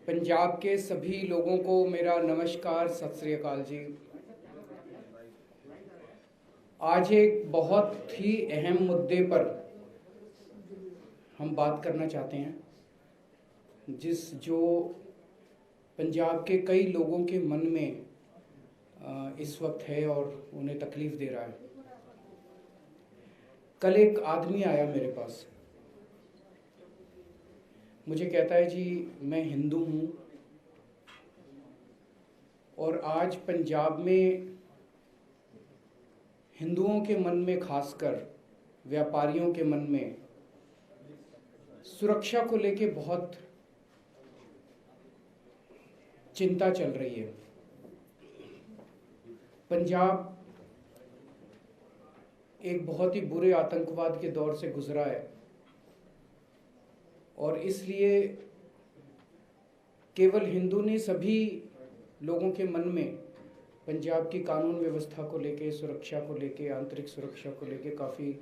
पंजाब के सभी लोगों को मेरा नमस्कार, सत श्री अकाल जी। आज एक बहुत ही अहम मुद्दे पर हम बात करना चाहते हैं, जो पंजाब के कई लोगों के मन में इस वक्त है और उन्हें तकलीफ दे रहा है। कल एक आदमी आया मेरे पास, मुझे कहता है जी मैं हिंदू हूँ और आज पंजाब में हिंदुओं के मन में, खासकर व्यापारियों के मन में सुरक्षा को लेके बहुत चिंता चल रही है। पंजाब एक बहुत ही बुरे आतंकवाद के दौर से गुजरा है और इसलिए केवल हिंदू नहीं, सभी लोगों के मन में पंजाब की कानून व्यवस्था को लेके, सुरक्षा को लेके, आंतरिक सुरक्षा को लेके काफ़ी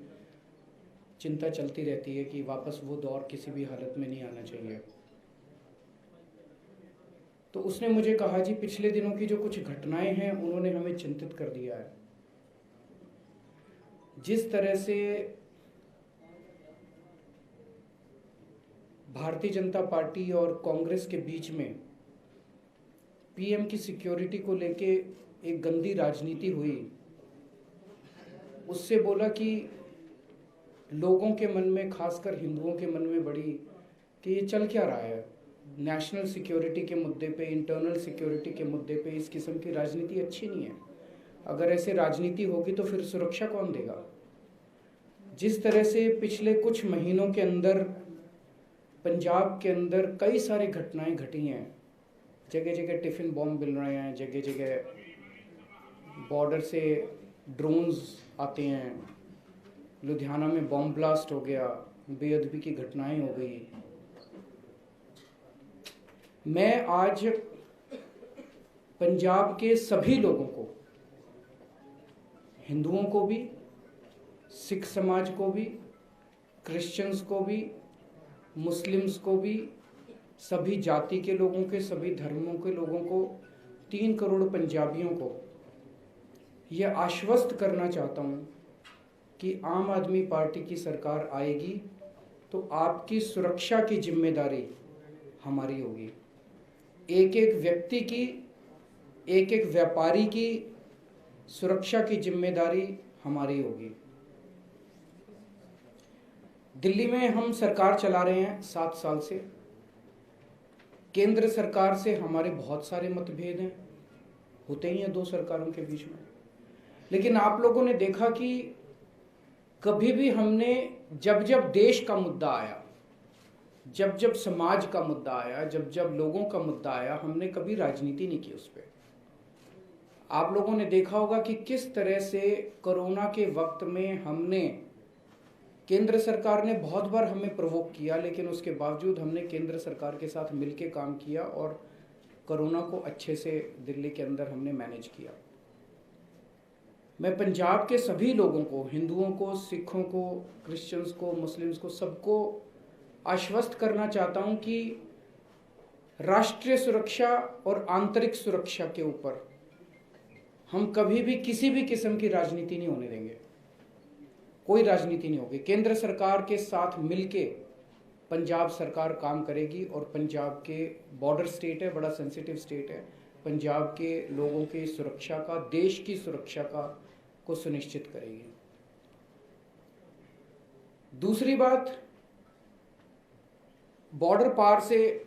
चिंता चलती रहती है कि वापस वो दौर किसी भी हालत में नहीं आना चाहिए। तो उसने मुझे कहा जी पिछले दिनों की जो कुछ घटनाएं हैं उन्होंने हमें चिंतित कर दिया है। जिस तरह से भारतीय जनता पार्टी और कांग्रेस के बीच में पीएम की सिक्योरिटी को लेके एक गंदी राजनीति हुई, उससे बोला कि लोगों के मन में, खासकर हिंदुओं के मन में बड़ी कि ये चल क्या रहा है। नेशनल सिक्योरिटी के मुद्दे पे, इंटरनल सिक्योरिटी के मुद्दे पे इस किस्म की राजनीति अच्छी नहीं है। अगर ऐसे राजनीति होगी तो फिर सुरक्षा कौन देगा। जिस तरह से पिछले कुछ महीनों के अंदर पंजाब के अंदर कई सारी घटनाएं घटी हैं, जगह जगह टिफिन बॉम्ब मिल रहे हैं, जगह जगह बॉर्डर से ड्रोन्स आते हैं, लुधियाना में बॉम्ब ब्लास्ट हो गया, बेअदबी की घटनाएं हो गई। मैं आज पंजाब के सभी लोगों को, हिंदुओं को भी, सिख समाज को भी, क्रिश्चियंस को भी, मुस्लिम्स को भी, सभी जाति के लोगों के, सभी धर्मों के लोगों को, 3 करोड़ पंजाबियों को यह आश्वस्त करना चाहता हूँ कि आम आदमी पार्टी की सरकार आएगी तो आपकी सुरक्षा की जिम्मेदारी हमारी होगी। एक एक व्यक्ति की, एक एक व्यापारी की सुरक्षा की जिम्मेदारी हमारी होगी। दिल्ली में हम सरकार चला रहे हैं 7 साल से। केंद्र सरकार से हमारे बहुत सारे मतभेद हैं, होते ही हैं 2 सरकारों के बीच में। लेकिन आप लोगों ने देखा कि कभी भी हमने जब जब देश का मुद्दा आया, जब जब समाज का मुद्दा आया, जब जब लोगों का मुद्दा आया, हमने कभी राजनीति नहीं की उस पर। आप लोगों ने देखा होगा कि किस तरह से कोरोना के वक्त में हमने, केंद्र सरकार ने बहुत बार हमें प्रोवोक किया, लेकिन उसके बावजूद हमने केंद्र सरकार के साथ मिलकर काम किया और कोरोना को अच्छे से दिल्ली के अंदर हमने मैनेज किया। मैं पंजाब के सभी लोगों को, हिंदुओं को, सिखों को, क्रिश्चियंस को, मुस्लिम्स को, सबको आश्वस्त करना चाहता हूं कि राष्ट्रीय सुरक्षा और आंतरिक सुरक्षा के ऊपर हम कभी भी किसी भी किस्म की राजनीति नहीं होने देंगे। कोई राजनीति नहीं होगी। केंद्र सरकार के साथ मिलके पंजाब सरकार काम करेगी और पंजाब के बॉर्डर स्टेट है, बड़ा सेंसिटिव स्टेट है, पंजाब के लोगों की सुरक्षा का, देश की सुरक्षा का को सुनिश्चित करेगी। दूसरी बात, बॉर्डर पार से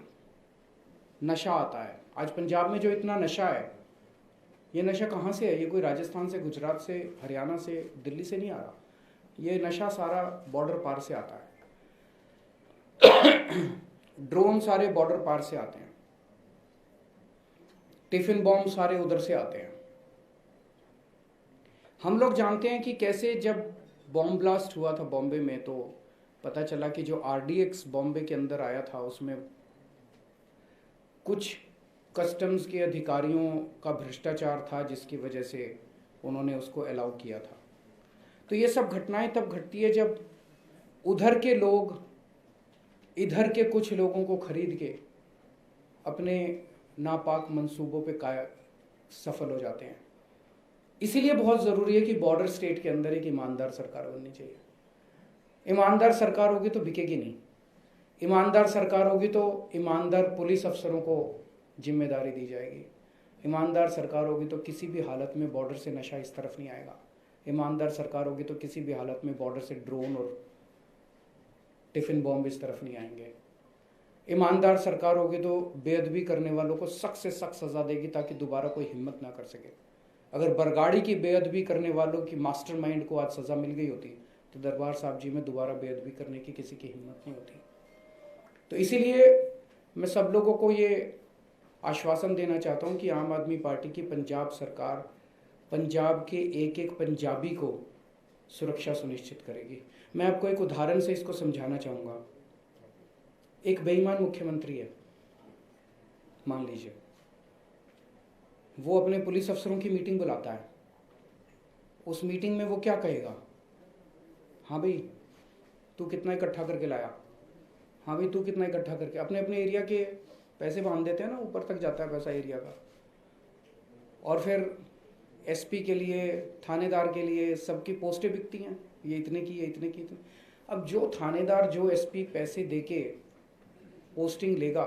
नशा आता है। आज पंजाब में जो इतना नशा है, ये नशा कहाँ से है? ये कोई राजस्थान से, गुजरात से, हरियाणा से, दिल्ली से नहीं आ रहा। ये नशा सारा बॉर्डर पार से आता है। ड्रोन सारे बॉर्डर पार से आते हैं, टिफिन बॉम्ब सारे उधर से आते हैं। हम लोग जानते हैं कि कैसे जब बॉम्ब ब्लास्ट हुआ था बॉम्बे में, तो पता चला कि जो RDX बॉम्बे के अंदर आया था उसमें कुछ कस्टम्स के अधिकारियों का भ्रष्टाचार था, जिसकी वजह से उन्होंने उसको अलाउ किया था। तो ये सब घटनाएं तब घटती है जब उधर के लोग इधर के कुछ लोगों को खरीद के अपने नापाक मंसूबों पे सफल हो जाते हैं। इसीलिए बहुत ज़रूरी है कि बॉर्डर स्टेट के अंदर एक ईमानदार सरकार बननी चाहिए। ईमानदार सरकार होगी तो बिकेगी नहीं। ईमानदार सरकार होगी तो ईमानदार पुलिस अफसरों को जिम्मेदारी दी जाएगी। ईमानदार सरकार होगी तो किसी भी हालत में बॉर्डर से नशा इस तरफ नहीं आएगा। ईमानदार सरकार होगी तो किसी भी हालत में बॉर्डर से ड्रोन और टिफिन बॉम्ब इस तरफ नहीं आएंगे। ईमानदार सरकार होगी तो बेअदबी करने वालों को सख्त से सख्त सज़ा देगी ताकि दोबारा कोई हिम्मत ना कर सके। अगर बरगाड़ी की बेअदबी करने वालों की मास्टरमाइंड को आज सज़ा मिल गई होती तो दरबार साहब जी में दोबारा बेअदबी करने की किसी की हिम्मत नहीं होती। तो इसीलिए मैं सब लोगों को ये आश्वासन देना चाहता हूँ कि आम आदमी पार्टी की पंजाब सरकार पंजाब के एक एक पंजाबी को सुरक्षा सुनिश्चित करेगी। मैं आपको एक उदाहरण से इसको समझाना चाहूँगा। एक बेईमान मुख्यमंत्री है, मान लीजिए, वो अपने पुलिस अफसरों की मीटिंग बुलाता है। उस मीटिंग में वो क्या कहेगा? हाँ भाई तू कितना इकट्ठा करके लाया, हाँ भाई तू कितना इकट्ठा करके, अपने अपने एरिया के पैसे बांध देते हैं ना, ऊपर तक जाता है पैसा एरिया का। और फिर एसपी के लिए, थानेदार के लिए सबकी पोस्टें बिकती हैं, ये इतने की, ये इतने की, इतने। अब जो थानेदार, जो एसपी पैसे देके पोस्टिंग लेगा,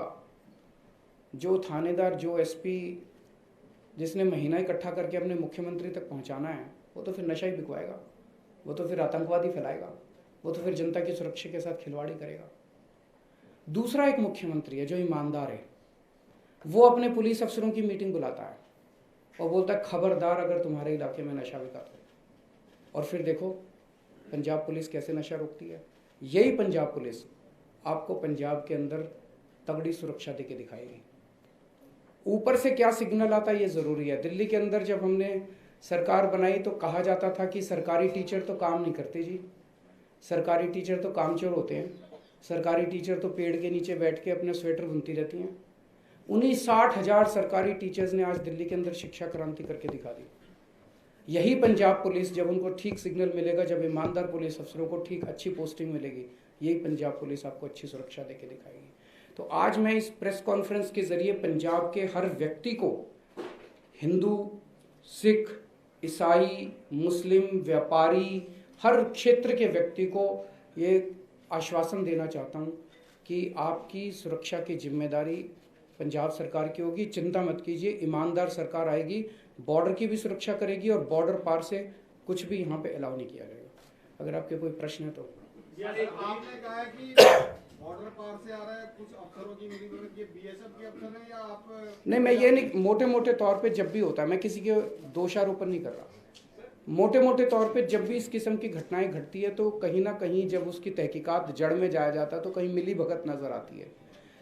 जो थानेदार, जो एसपी जिसने महीना इकट्ठा करके अपने मुख्यमंत्री तक पहुंचाना है, वो तो फिर नशा ही बिकवाएगा, वो तो फिर आतंकवादी फैलाएगा, वो तो फिर जनता की सुरक्षा के साथ खिलवाड़ी करेगा। दूसरा एक मुख्यमंत्री है जो ईमानदार है, वो अपने पुलिस अफसरों की मीटिंग बुलाता है और बोलता है खबरदार अगर तुम्हारे इलाके में नशा बिका तो। और फिर देखो पंजाब पुलिस कैसे नशा रोकती है। यही पंजाब पुलिस आपको पंजाब के अंदर तगड़ी सुरक्षा देके दिखाएगी। ऊपर से क्या सिग्नल आता है ये ज़रूरी है। दिल्ली के अंदर जब हमने सरकार बनाई तो कहा जाता था कि सरकारी टीचर तो काम नहीं करते जी, सरकारी टीचर तो कामचोर होते हैं, सरकारी टीचर तो पेड़ के नीचे बैठ के अपने स्वेटर बुनती रहती हैं। उन्हीं 60,000 सरकारी टीचर्स ने आज दिल्ली के अंदर शिक्षा क्रांति करके दिखा दी। यही पंजाब पुलिस, जब उनको ठीक सिग्नल मिलेगा, जब ईमानदार पुलिस अफसरों को ठीक अच्छी पोस्टिंग मिलेगी, यही पंजाब पुलिस आपको अच्छी सुरक्षा देके दिखाएगी। तो आज मैं इस प्रेस कॉन्फ्रेंस के जरिए पंजाब के हर व्यक्ति को, हिंदू, सिख, ईसाई, मुस्लिम, व्यापारी, हर क्षेत्र के व्यक्ति को ये आश्वासन देना चाहता हूँ कि आपकी सुरक्षा की जिम्मेदारी पंजाब सरकार की होगी। चिंता मत कीजिए, ईमानदार सरकार आएगी, बॉर्डर की भी सुरक्षा करेगी और बॉर्डर पार से कुछ भी यहाँ पे अलाउ नहीं किया जाएगा। अगर आपके कोई प्रश्न है तो। आपने कहा है कि बॉर्डर पार से आ रहा है, कुछ अफसरों की मीटिंग, ये बीएसएफ के अफसर हैं या आप? नहीं, मैं ये नहीं, मोटे मोटे तौर पे जब भी होता है, मैं किसी के दोषारोपण नहीं कर रहा, मोटे मोटे तौर पे जब भी इस किस्म की घटनाएं घटती है तो कहीं ना कहीं जब उसकी तहकीकात जड़ में जाया जाता है तो कहीं मिली भगत नजर आती है।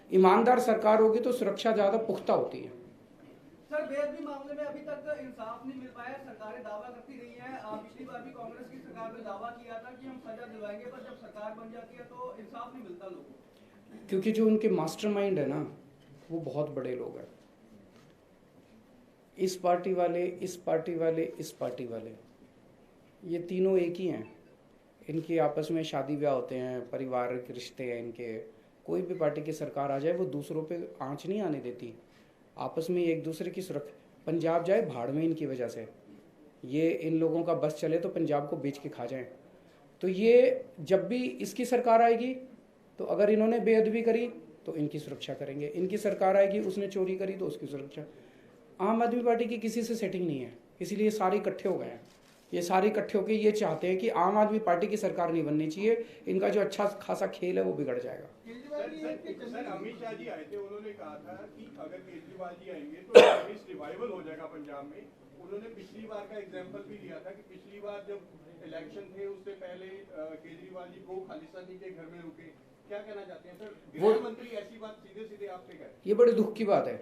ईमानदार सरकार होगी तो सुरक्षा ज़्यादा पुख्ता होती है। सर, बेअदबी मामले में अभी तक इंसाफ नहीं मिल पाया, सरकारें दावा करती रही हैं। पिछली बार भी कांग्रेस की सरकार ने दावा किया था कि हम सजा दिलवाएंगे, पर जब सरकार बन जाती है तो इंसाफ नहीं मिलता लोगों को। क्योंकि जो उनके मास्टरमाइंड है ना, वो बहुत बड़े लोग हैं। इस पार्टी वाले, इस पार्टी वाले, इस पार्टी वाले, ये तीनों एक ही हैं। इनके आपस में शादी ब्याह होते हैं, पारिवारिक रिश्ते हैं इनके। कोई भी पार्टी की सरकार आ जाए वो दूसरों पे आंच नहीं आने देती, आपस में एक दूसरे की सुरक्षा। पंजाब जाए भाड़ में इनकी वजह से, ये इन लोगों का बस चले तो पंजाब को बेच के खा जाएं। तो ये जब भी इसकी सरकार आएगी तो अगर इन्होंने बेअदबी करी तो इनकी सुरक्षा करेंगे, इनकी सरकार आएगी उसने चोरी करी तो उसकी सुरक्षा। आम आदमी पार्टी की किसी से सेटिंग नहीं है, इसीलिए सारे इकट्ठे हो गए हैं। ये सारे इकट्ठे होकर ये चाहते हैं कि आम आदमी पार्टी की सरकार नहीं बननी चाहिए, इनका जो अच्छा खासा खेल है वो बिगड़ जाएगा। सर, अमित शाह जी आए थे, उन्होंने कहा था कि अगर केजरीवाल जी आएंगे तो रिवाइवल हो जाएगा पंजाब में। उन्होंने पिछली बार का एग्जांपल भी दिया था कि पिछली बार जब इलेक्शन थे उससे पहले केजरीवाल जी को खालिस्तानी के घर में रुके। क्या कहना चाहते हैं सर? गृह मंत्री ऐसी बात सीधे सीधे आपसे कहे, ये बड़े दुख की बात है।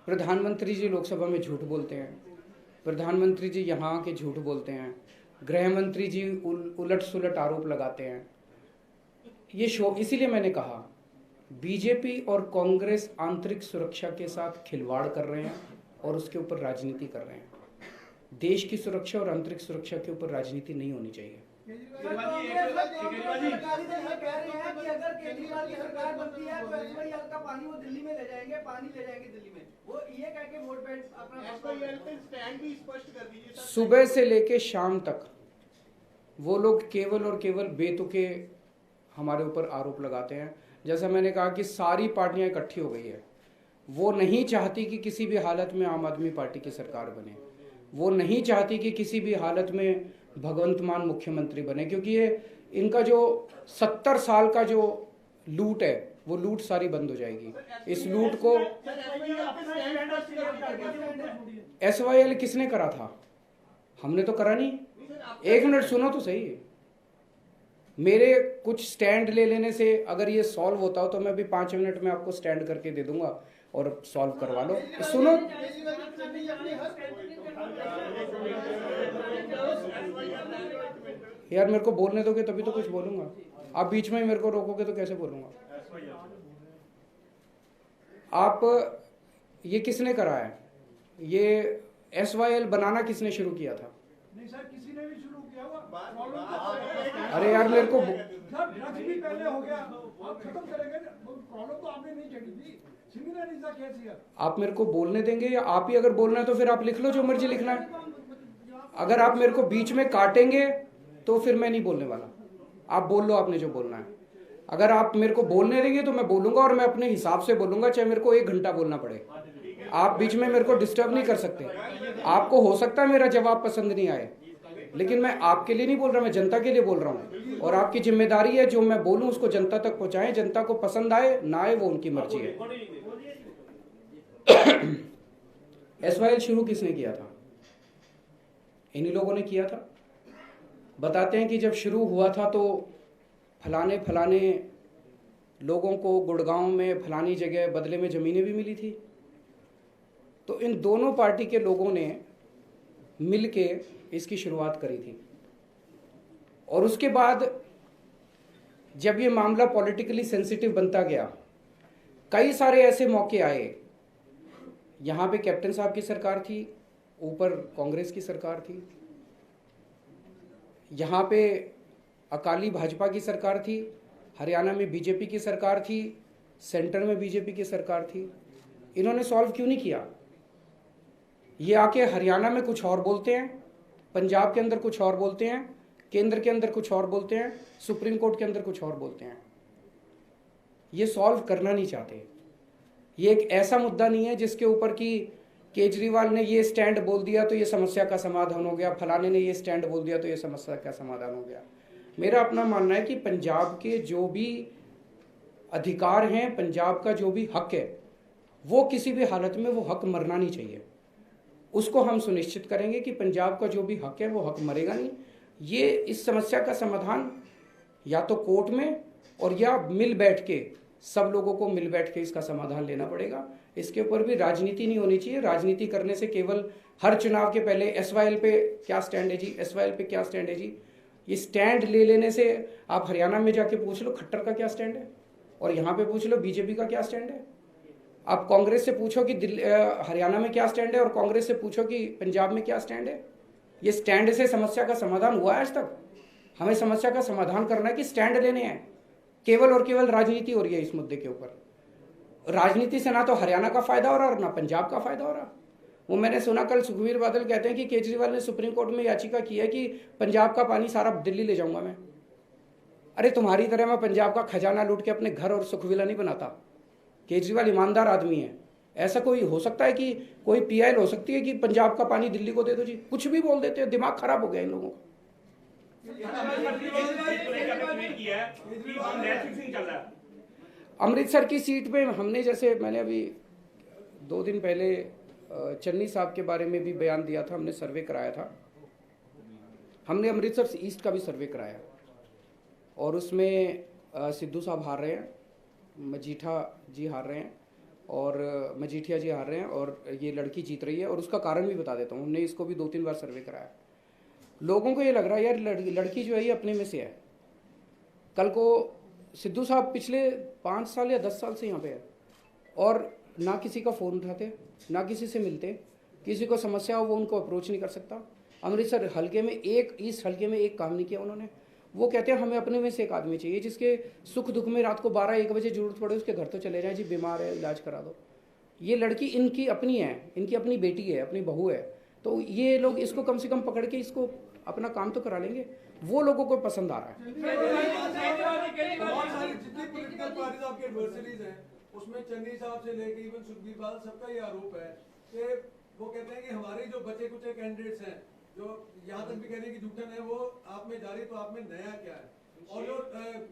प्रधानमंत्री जी लोकसभा में झूठ बोलते हैं, प्रधानमंत्री जी यहाँ के झूठ बोलते हैं, गृह मंत्री जी उलट सुलट आरोप लगाते हैं। ये शो, इसीलिए मैंने कहा बीजेपी और कांग्रेस आंतरिक सुरक्षा के साथ खिलवाड़ कर रहे हैं और उसके ऊपर राजनीति कर रहे हैं। देश की सुरक्षा और आंतरिक सुरक्षा के ऊपर राजनीति नहीं होनी चाहिए। केजरीवाल जी कह रहे हैं कि अगर केजरीवाल की सरकार बनती है तो एसवाईएल का पानी वो दिल्ली में ले जाएंगे, पानी ले जाएंगे दिल्ली में, वो ये कह के वोट बैंक अपना एसवाईएल पे स्टैंड भी स्पष्ट कर दीजिए सर। सुबह से लेके शाम तक वो लोग केवल और केवल बेतुके हमारे ऊपर आरोप लगाते हैं। जैसा मैंने कहा कि सारी पार्टियां इकट्ठी हो गई है, वो नहीं चाहती कि किसी भी हालत में आम आदमी पार्टी की सरकार बने, वो नहीं चाहती कि किसी भी हालत में भगवंत मान मुख्यमंत्री बने, क्योंकि ये इनका जो 70 साल का जो लूट है वो लूट सारी बंद हो जाएगी। इस लूट को एसवाईएल किसने करा था? हमने तो करा नहीं। एक मिनट सुनो तो सही। मेरे कुछ स्टैंड ले लेने से अगर ये सॉल्व होता हो तो मैं भी 5 मिनट में आपको स्टैंड करके दे दूंगा और सॉल्व करवा लो। सुनो, यार मेरे को बोलने दोगे तभी तो कुछ बोलूंगा। आप बीच में ही मेरे को रोकोगे तो कैसे बोलूंगा? आप ये किसने करा है? ये एसवाईएल बनाना किसने शुरू किया था? नहीं सर, किसी ने भी शुरू किया हुआ। अरे यार मेरे को सर ड्रग्स भी पहले हो गया, आप खत्म करेंगे। प्रॉब्लम तो आपने नहीं छेड़ी थी। Similar is the case here. आप मेरे को बोलने देंगे या आप ही अगर बोलना है तो फिर आप लिख लो जो मर्जी लिखना है। अगर आप मेरे को बीच में काटेंगे तो फिर मैं नहीं बोलने वाला। आप बोल लो आपने जो बोलना है। अगर आप मेरे को बोलने देंगे तो मैं बोलूंगा और मैं अपने हिसाब से बोलूंगा, चाहे मेरे को 1 घंटा बोलना पड़े। आप बीच में मेरे को डिस्टर्ब नहीं कर सकते। आपको हो सकता है मेरा जवाब पसंद नहीं आए, लेकिन मैं आपके लिए नहीं बोल रहा, मैं जनता के लिए बोल रहा हूँ। और आपकी जिम्मेदारी है जो मैं बोलूं उसको जनता तक पहुंचाएं। जनता को पसंद आए ना आए वो उनकी मर्जी है। एसवाईएल शुरू किसने किया था? इन्हीं लोगों ने किया था। बताते हैं कि जब शुरू हुआ था तो फलाने फलाने लोगों को गुड़गांव में फलानी जगह बदले में ज़मीनें भी मिली थी। तो इन दोनों पार्टी के लोगों ने मिलके इसकी शुरुआत करी थी। और उसके बाद जब ये मामला पॉलिटिकली सेंसिटिव बनता गया, कई सारे ऐसे मौके आए। यहाँ पे कैप्टन साहब की सरकार थी, ऊपर कांग्रेस की सरकार थी, यहाँ पे अकाली भाजपा की सरकार थी, हरियाणा में बीजेपी की सरकार थी, सेंटर में बीजेपी की सरकार थी। इन्होंने सॉल्व क्यों नहीं किया? ये आके हरियाणा में कुछ और बोलते हैं, पंजाब के अंदर कुछ और बोलते हैं, केंद्र के अंदर कुछ और बोलते हैं, सुप्रीम कोर्ट के अंदर कुछ और बोलते हैं। ये सॉल्व करना नहीं चाहते। ये एक ऐसा मुद्दा नहीं है जिसके ऊपर कि केजरीवाल ने ये स्टैंड बोल दिया तो ये समस्या का समाधान हो गया, फलाने ने ये स्टैंड बोल दिया तो ये समस्या का समाधान हो गया। मेरा अपना मानना है कि पंजाब के जो भी अधिकार हैं, पंजाब का जो भी हक है, वो किसी भी हालत में वो हक मरना नहीं चाहिए। उसको हम सुनिश्चित करेंगे कि पंजाब का जो भी हक है वो हक मरेगा नहीं। ये इस समस्या का समाधान या तो कोर्ट में और या मिल बैठ के, सब लोगों को मिल बैठ के इसका समाधान लेना पड़ेगा। इसके ऊपर भी राजनीति नहीं होनी चाहिए। राजनीति करने से केवल हर चुनाव के पहले एसवाईएल पे क्या स्टैंड है जी, एसवाईएल पे क्या स्टैंड है जी, ये स्टैंड ले लेने से आप हरियाणा में जाके पूछ लो खट्टर का क्या स्टैंड है और यहाँ पे पूछ लो बीजेपी का क्या स्टैंड है। आप कांग्रेस से पूछो कि हरियाणा में क्या स्टैंड है और कांग्रेस से पूछो कि पंजाब में क्या स्टैंड है। ये स्टैंड से समस्या का समाधान हुआ है आज तक? हमें समस्या का समाधान करना है कि स्टैंड लेने हैं। केवल और केवल राजनीति हो रही है इस मुद्दे के ऊपर। राजनीति से ना तो हरियाणा का फायदा हो रहा और ना पंजाब का फायदा हो रहा। वो मैंने सुना कल सुखबीर बादल कहते हैं कि केजरीवाल ने सुप्रीम कोर्ट में याचिका की है कि पंजाब का पानी सारा दिल्ली ले जाऊंगा मैं। अरे तुम्हारी तरह मैं पंजाब का खजाना लूट के अपने घर और सुखविला नहीं बनाता। केजरीवाल ईमानदार आदमी है। ऐसा कोई हो सकता है कि कोई पीआईएल हो सकती है कि पंजाब का पानी दिल्ली को दे दो जी? कुछ भी बोल देते हैं। दिमाग खराब हो गया इन लोगों का। अमृतसर की सीट पे हमने, जैसे मैंने अभी 2 दिन पहले चन्नी साहब के बारे में भी बयान दिया था, हमने सर्वे कराया था। हमने अमृतसर ईस्ट का भी सर्वे कराया और उसमें सिद्धू साहब हार रहे हैं, मजीठा जी हार रहे हैं और मजीठिया जी हार रहे हैं और ये लड़की जीत रही है। और उसका कारण भी बता देता हूँ। हमने इसको भी 2-3 बार सर्वे कराया। लोगों को ये लग रहा है यार लड़की जो है ये अपने में से है। कल को सिद्धू साहब पिछले 5 साल या 10 साल से यहाँ पे है और ना किसी का फ़ोन उठाते, ना किसी से मिलते, किसी को समस्या हो वो उनको अप्रोच नहीं कर सकता। अमृतसर हल्के में ईस्ट हल्के में एक काम नहीं किया उन्होंने। वो कहते हैं हमें अपने में से एक आदमी चाहिए जिसके सुख दुख में रात को 12-1 बजे जरूरत पड़े उसके घर तो चले जाएं, जी बीमार है इलाज करा दो। ये लड़की इनकी अपनी है, इनकी अपनी बेटी है, अपनी बहू है, तो ये लोग इसको कम से कम पकड़ के इसको अपना काम तो करा लेंगे। वो लोगों को पसंद आ रहा है। बहुत सारी जितनी पॉलिटिकल पार्टीज आपके एडवर्सरीज हैं उसमें चन्नी साहब से लेके इवन सुखबीर बादल सबका ये आरोप है कि वो कहते हैं कि हमारे जो बचे कुचे कैंडिडेट्स हैं जो यहाँ तक भी कह रहे हैं कि झूठन है वो आप में जारी, तो आप में नया क्या है। और जो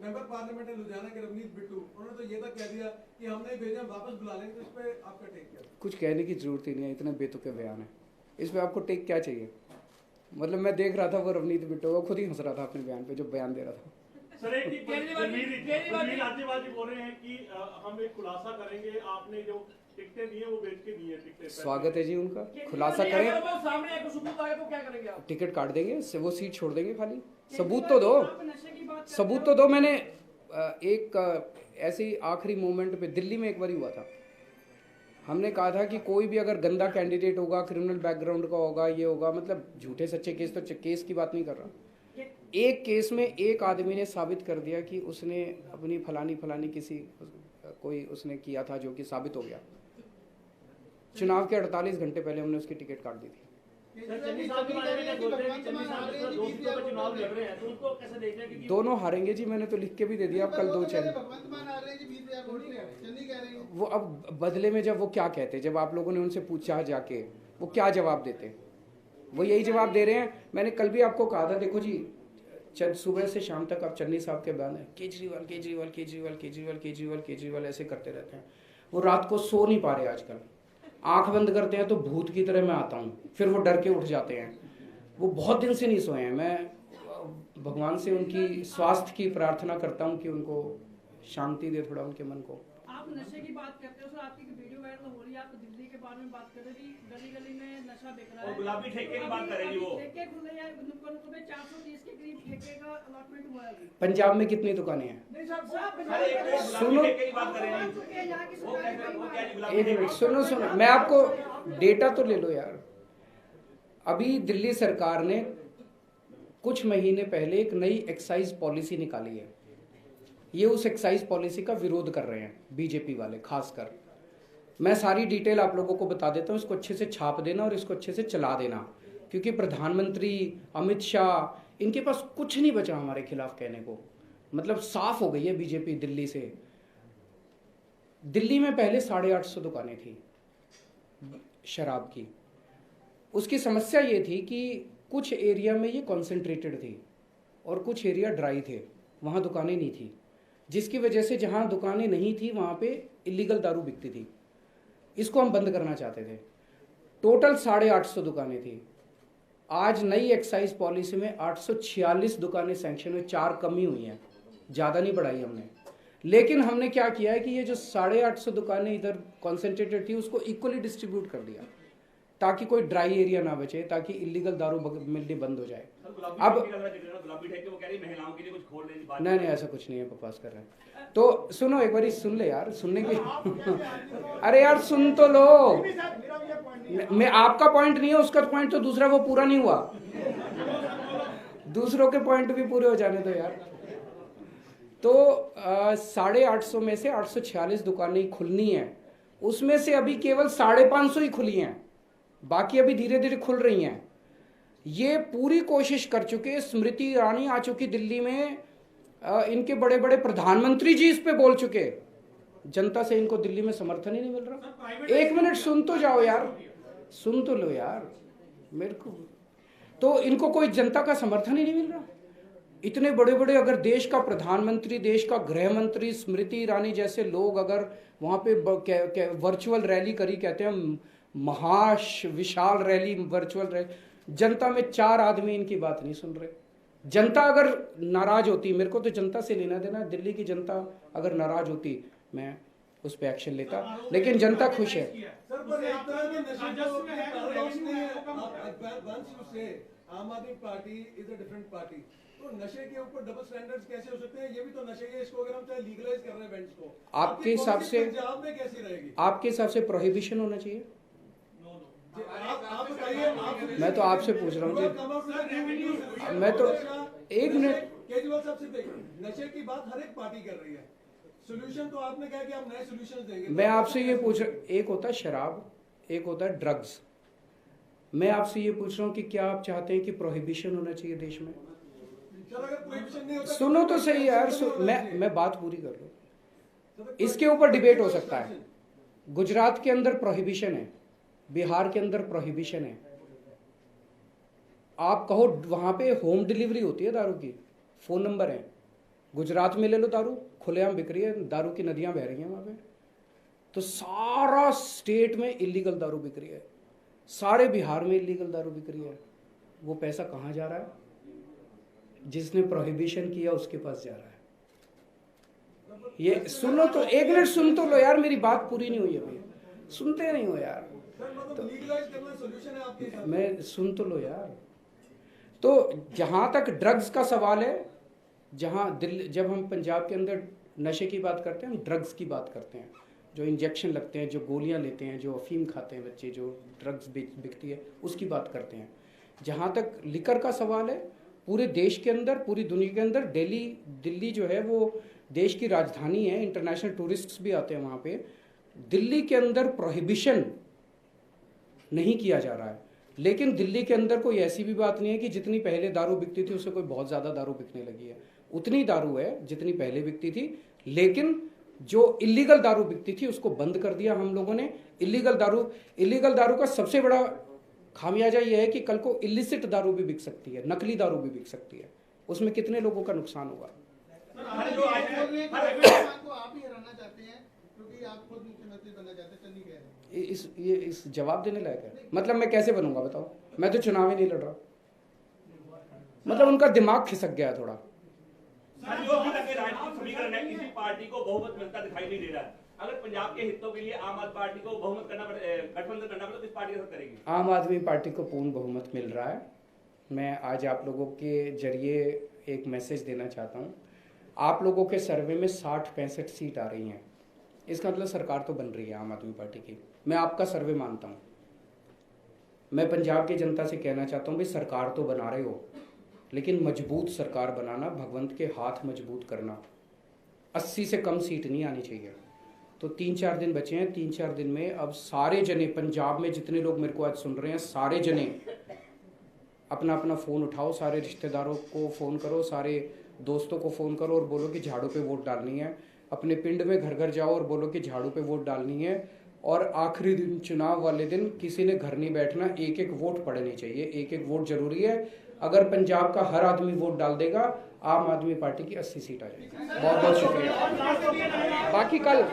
मेंबर पार्लियामेंट है लुधियाना के रवनीत बिट्टू, उन्होंने तो ये तक कह दिया कि हमने भेजा वापस बुला लेंगे। तो इस पे आपका टेक क्या? कुछ कहने की जरूरत ही नहीं है, इतने बेतुके बयान है। इस पे आपको टेक क्या चाहिए? मतलब मैं देख रहा था वो रवनीत बिट्टू वो खुद ही हंस रहा था अपने बयान पे जो बयान दे रहा था। सर एक राज्यपाल जी बोल रहे हैं कि हम एक खुलासा करेंगे, आपने जो टिकटें दी हैं वो बेच के दी हैं टिकटें। स्वागत है जी उनका, खुलासा करें, सामने एक सबूत आए तो क्या करेंगे आप? टिकट काट देंगे, वो सीट छोड़ देंगे खाली। सबूत तो दो, सबूत तो दो। मैंने एक ऐसी आखिरी मोमेंट पे दिल्ली में एक बार हुआ था, हमने कहा था कि कोई भी अगर गंदा कैंडिडेट होगा, क्रिमिनल बैकग्राउंड का होगा, ये होगा, मतलब झूठे सच्चे केस, तो केस की बात नहीं कर रहा। एक केस में एक आदमी ने साबित कर दिया कि उसने अपनी फलानी किसी कोई उसने किया था जो कि साबित हो गया। चुनाव के 48 घंटे पहले हमने उसकी टिकट काट दी थी। दोनों हारेंगे जी, मैंने तो लिख के भी दे दिया। अब कल 2 चैनल वो अब बदले में जब वो क्या कहते, जब आप लोगों ने उनसे पूछा जाके वो क्या जवाब देते, वो यही जवाब दे रहे हैं। मैंने कल भी आपको कहा था, देखो जी सुबह से शाम तक आप चन्नी साहब के बयान है केजरीवाल केजरीवाल केजरीवाल केजरीवाल केजरीवाल केजरीवाल ऐसे करते रहते हैं। वो रात को सो नहीं पा रहे आजकल, आंख बंद करते हैं तो भूत की तरह मैं आता हूँ, फिर वो डर के उठ जाते हैं। वो बहुत दिन से नहीं सोए हैं। मैं भगवान से उनकी स्वास्थ्य की प्रार्थना करता हूँ कि उनको शांति दे थोड़ा उनके मन को। आप नशे की बात करते हो सर, आपकी वीडियो वायरल हो रही है, आप दिल्ली के बारे में बात कर रहे हैं, गली गली में नशा बिक रहा है और गुलाबी ठेके की बात कर रहे हैं वो ठेके खुले हैं, नुक्कड़ में 430 के करीब ठेके का अलॉटमेंट हुआ है अभी। पंजाब में कितनी दुकानें हैं? सुनो एक मिनट, सुनो मैं आपको डेटा तो ले लो यार। अभी दिल्ली सरकार ने कुछ महीने पहले एक नई एक्साइज पॉलिसी निकाली है। ये उस एक्साइज पॉलिसी का विरोध कर रहे हैं बीजेपी वाले खासकर। मैं सारी डिटेल आप लोगों को बता देता हूँ, इसको अच्छे से छाप देना और इसको अच्छे से चला देना, क्योंकि प्रधानमंत्री अमित शाह इनके पास कुछ नहीं बचा हमारे खिलाफ कहने को। मतलब साफ हो गई है बीजेपी दिल्ली से। दिल्ली में पहले 850 दुकानें थी शराब की। उसकी समस्या ये थी कि कुछ एरिया में ये कॉन्सेंट्रेटेड थी और कुछ एरिया ड्राई थे, वहाँ दुकानें नहीं थी, जिसकी वजह से जहाँ दुकानें नहीं थी वहाँ पे इलीगल दारू बिकती थी। इसको हम बंद करना चाहते थे। टोटल 850 दुकानें थी। आज नई एक्साइज पॉलिसी में 846 दुकानें सैंक्शन हुई, 4 कमी हुई हैं, ज़्यादा नहीं बढ़ाई हमने। लेकिन हमने क्या किया है कि ये जो 850 दुकानें इधर कॉन्सेंट्रेटेड थी उसको इक्वली डिस्ट्रीब्यूट कर दिया, ताकि कोई ड्राई एरिया ना बचे, ताकि इलीगल दारू मिलनी बंद हो जाए। अब नहीं ऐसा कुछ नहीं है, बकवास कर रहे हैं। तो सुनो एक बार सुन ले यार, सुनने की अरे यार सुन तो लो। मैं आपका पॉइंट नहीं है, उसका पॉइंट तो दूसरा वो पूरा नहीं हुआ। दूसरों के पॉइंट भी पूरे हो जाने दो यार। तो 850 में से 846 दुकानें खुलनी है, उसमें से अभी केवल 550 ही खुली हैं, बाकी अभी धीरे धीरे खुल रही हैं। ये पूरी कोशिश कर चुके, स्मृति ईरानी आ चुकी दिल्ली में, इनके बड़े बड़े प्रधानमंत्री जी इस पे बोल चुके। जनता से इनको दिल्ली में समर्थन ही नहीं मिल रहा। एक मिनट सुन तो जाओ यार, सुन तो लो यार मेरे को। तो इनको कोई जनता का समर्थन ही नहीं मिल रहा। इतने बड़े बड़े अगर देश का प्रधानमंत्री, देश का गृह मंत्री, स्मृति ईरानी जैसे लोग अगर वहां पे वर्चुअल रैली करी, कहते हैं विशाल रैली, वर्चुअल रैली, जनता में 4 आदमी इनकी बात नहीं सुन रहे। जनता अगर नाराज होती, मेरे को तो जनता से लेना देना, दिल्ली की जनता अगर नाराज होती मैं उस पर एक्शन लेता, लेकिन जनता खुश है। आम आदमी party is a different party, तो नशे के ऊपर डबल स्टैंडर्ड्स कैसे हो सकते हैं? ये भी तो नशे है, इसको अगर हम चाहे लीगलाइज कर रहे हैं बैंड्स को, आपके हिसाब से पंजाब में कैसी रहेगी? आपके हिसाब से प्रोहिबिशन होना चाहिए? आप बताइए, मैं तो आपसे पूछ रहा हूँ जी, मैं तो एक मिनट, केजरीवाल साहब से देखिए, नशे की बात हर एक पार्टी कर रही है, सोल्यूशन तो आपने कहा कि आप नए सोल्यूशन देंगे। मैं आपसे ये पूछ, एक होता है शराब, एक होता है ड्रग्स। मैं आपसे ये पूछ रहा हूँ कि क्या आप चाहते हैं कि प्रोहिबिशन होना चाहिए देश में? सर, अगर प्रोहिबिशन नहीं होता, सुनो तो सही यार, मैं बात पूरी कर लूँ। इसके ऊपर डिबेट हो सकता है। गुजरात के अंदर प्रोहिबिशन है, बिहार के अंदर प्रोहिबिशन है। आप कहो वहां पे होम डिलीवरी होती है दारू की, फोन नंबर है। गुजरात में ले लो, दारू खुलेआम बिक रही है, दारू की नदियां बह रही हैं वहां पे। तो सारा स्टेट में इलीगल दारू बिक रही है, सारे बिहार में इलीगल दारू बिक रही है। वो पैसा कहाँ जा रहा है? जिसने प्रोहिबिशन किया उसके पास जा रहा है। ये सुनो तो, एक मिनट सुन तो लो यार, मेरी बात पूरी नहीं हुई अभी, सुनते नहीं हो यार। लीगलाइज करना सॉल्यूशन है आपके हिसाब से? मैं सुन तो लो यार। तो जहां तक ड्रग्स का सवाल है, जहां दिल्ली, जब हम पंजाब के अंदर नशे की बात करते हैं, हम ड्रग्स की बात करते हैं। जो इंजेक्शन लगते हैं, जो गोलियां लेते हैं, जो अफीम खाते हैं बच्चे, जो ड्रग्स बिकती है, उसकी बात करते हैं। जहां तक लिकर का सवाल है, पूरे देश के अंदर, पूरी दुनिया के अंदर दिल्ली जो है वो देश की राजधानी है, इंटरनेशनल टूरिस्ट्स भी आते हैं वहाँ पे। दिल्ली के अंदर प्रोहिबिशन नहीं किया जा रहा है, लेकिन दिल्ली के अंदर कोई ऐसी भी बात नहीं है कि जितनी पहले दारू बिकती थी उससे कोई बहुत ज़्यादा दारू बिकने लगी है। उतनी दारू है जितनी पहले बिकती थी, लेकिन जो इलीगल दारू बिकती थी उसको बंद कर दिया हम लोगों ने। इलीगल दारू का सबसे बड़ा खामियाजा यह है कि कल को इलिसिट दारू भी बिक सकती है, नकली दारू भी बिक सकती है। उसमें कितने लोगों का नुकसान होगा? आप ही हराना चाहते हैं क्योंकि आप खुद मुख्यमंत्री बनना चाहते हैं, चल नहीं कह रहे। इस जवाब देने लायक है? मतलब मैं कैसे बनूंगा बताओ? मैं तो चुनाव ही नहीं लड़ रहा। मतलब उनका दिमाग खिसक गया थोड़ा। जो अभी तक के राजनीतिक समीकरण है, किसी पार्टी को बहुमत मिलता दिखाई नहीं दे रहा है। अगर पंजाब के हितों के लिए आम आदमी पार्टी को बहुमत करना पड़े, गठबंधन करना पड़े, तो किस पार्टी के साथ करेगी? आम आदमी पार्टी को पूर्ण बहुमत मिल रहा है। मैं आज आप लोगों के जरिए एक मैसेज देना चाहता हूँ। आप लोगों के सर्वे में 60-65 सीट आ रही हैं, इसका मतलब सरकार तो बन रही है आम आदमी पार्टी की। मैं आपका सर्वे मानता हूँ। मैं पंजाब की जनता से कहना चाहता हूँ भाई, सरकार तो बना रहे हो, लेकिन मजबूत सरकार बनाना, भगवंत के हाथ मजबूत करना। 80 से कम सीट नहीं आनी चाहिए। तो 3-4 दिन बचे हैं। 3-4 दिन में अब सारे जने पंजाब में जितने लोग मेरे को आज सुन रहे हैं, सारे जने अपना अपना फ़ोन उठाओ, सारे रिश्तेदारों को फ़ोन करो, सारे दोस्तों को फ़ोन करो और बोलो कि झाड़ू पे वोट डालनी है। अपने पिंड में घर घर जाओ और बोलो कि झाड़ू पे वोट डालनी है। और आखिरी दिन, चुनाव वाले दिन, किसी ने घर नहीं बैठना, एक एक वोट पड़नी चाहिए। एक एक वोट जरूरी है। अगर पंजाब का हर आदमी वोट डाल देगा, आम आदमी पार्टी की 80 सीट आ जाएगी। बहुत बहुत शुक्रिया। बाकी कल